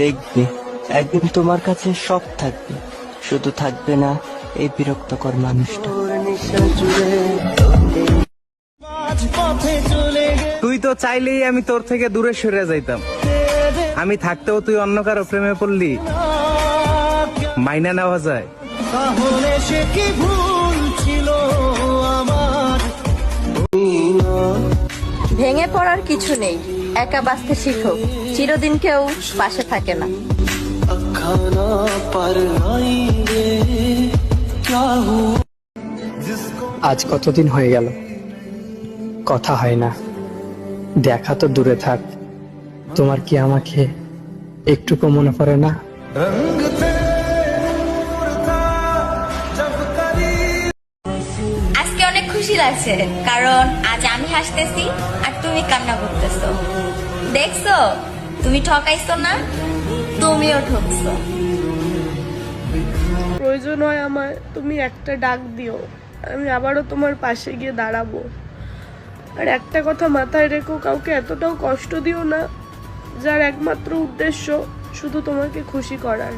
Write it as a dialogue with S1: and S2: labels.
S1: দেখবে একদিন তোমার কাছে সব থাকবে, শুধু থাকবে না এই বিরক্তকর মানুষটা।
S2: তুই তো চাইলেই আমি তোর থেকে দূরে সরে যাইতাম, আমি থাকতেও তুই অন্য কারো প্রেমে পড়লি, মাইনা নেওয়া যায়?
S3: তাহলে সে কি ভুল ছিল আমার?
S4: ভেঙে পড়ার কিছু নেই, একা বাঁচতে শিখো, চিরদিন কেউ পাশে থাকে না।
S5: আজ কতদিন হয়ে গেল কথা হয় না, দেখা তো দূরে থাক, তোমার কি আমাকে একটুকু মনে পড়ে না?
S6: আজকে অনেক খুশি লাগছে, কারণ আজ আমি হাসতেছি আর তুমি কান্না করতেছো। দেখছো, তুমি ঠকাইছো না, তুমিও ঠকছো।
S7: প্রয়োজন হয় আমার, তুমি একটা ডাক দিও, আমি আবারও তোমার পাশে গিয়ে দাঁড়াবো। আর একটা কথা মাথায় রেখো, কাউকে এতটাও কষ্ট দিও না যার একমাত্র উদ্দেশ্য শুধু তোমাকে খুশি করার।